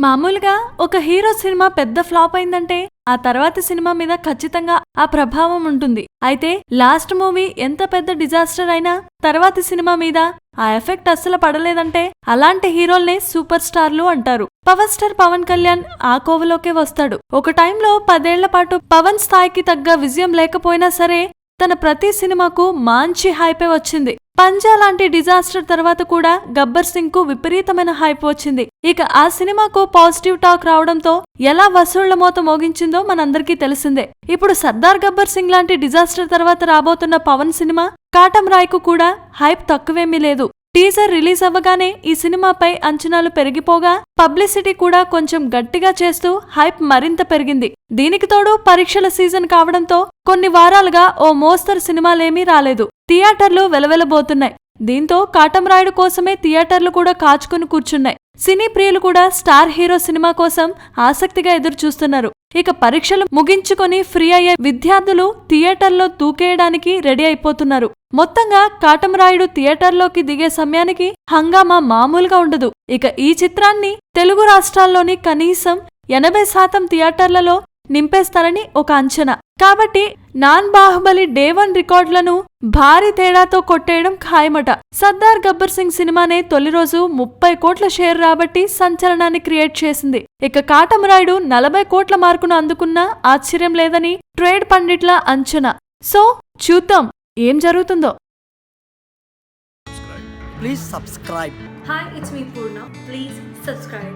మామూలుగా ఒక hero cinema పెద్ద ఫ్లాప్ అయిందంటే ఆ తర్వాతి సినిమా మీద ఖచ్చితంగా ఆ ప్రభావం ఉంటుంది. అయితే లాస్ట్ మూవీ ఎంత పెద్ద డిజాస్టర్ అయినా తర్వాతి సినిమా మీద ఆ ఎఫెక్ట్ అస్సలు పడలేదంటే అలాంటి హీరోల్నే సూపర్ స్టార్లు అంటారు. పవర్ స్టార్ పవన్ కళ్యాణ్ ఆ కోవలోకే వస్తాడు. ఒక టైంలో 10 ఏళ్ల పాటు పవన్ స్థాయికి తగ్గ విజయం లేకపోయినా సరే తన ప్రతి సినిమాకు మంచి హైపే వచ్చింది. పంజా లాంటి డిజాస్టర్ తర్వాత కూడా గబ్బర్ సింగ్ కు విపరీతమైన హైప్ వచ్చింది. ఇక ఆ సినిమాకు పాజిటివ్ టాక్ రావడంతో ఎలా వసూళ్ల మోత మోగించిందో మనందరికీ తెలిసిందే. ఇప్పుడు సర్దార్ గబ్బర్ సింగ్ లాంటి డిజాస్టర్ తర్వాత రాబోతున్న పవన్ సినిమా కాటం రాయ్కు కూడా హైప్ తక్కువేమీ లేదు. టీజర్ రిలీజ్ అవ్వగానే ఈ సినిమాపై అంచనాలు పెరిగిపోగా పబ్లిసిటీ కూడా కొంచెం గట్టిగా చేస్తూ హైప్ మరింత పెరిగింది. దీనికి తోడు పరీక్షల సీజన్ కావడంతో కొన్ని వారాలుగా ఓ మోస్తరు సినిమాలేమీ రాలేదు. థియేటర్లు వెలవెలబోతున్నాయి. దీంతో కాటంరాయుడు కోసమే థియేటర్లు కూడా కాచుకుని కూర్చున్నాయి. సినీ ప్రియులు కూడా స్టార్ హీరో సినిమా కోసం ఆసక్తిగా ఎదురుచూస్తున్నారు. ఇక పరీక్షలు ముగించుకొని ఫ్రీ అయ్యే విద్యార్థులు థియేటర్లో దూకేయడానికి రెడీ అయిపోతున్నారు. మొత్తంగా కాటంరాయుడు థియేటర్లోకి దిగే సమయానికి హంగామా మామూలుగా ఉండదు. ఇక ఈ చిత్రాన్ని తెలుగు రాష్ట్రాల్లోని కనీసం 80% థియేటర్లలో నింపేస్తారని ఒక అంచనా. కాబట్టి నాన్ బాహుబలి డే 1 రికార్డులను భారీ తేడాతో కొట్టేయడం ఖాయమట. సర్దార్ గబ్బర్ సింగ్ సినిమానే తొలి రోజు 30 కోట్ల షేర్ రాబట్టి సంచలనాన్ని క్రియేట్ చేసింది. ఇక కాటంరాయుడు 40 కోట్ల మార్కును అందుకున్నా ఆశ్చర్యం లేదని ట్రేడ్ పండిట్ల అంచనా. సో చూద్దాం ఏం జరుగుతుందో. Please subscribe. Hi, it's me Purna. Please subscribe.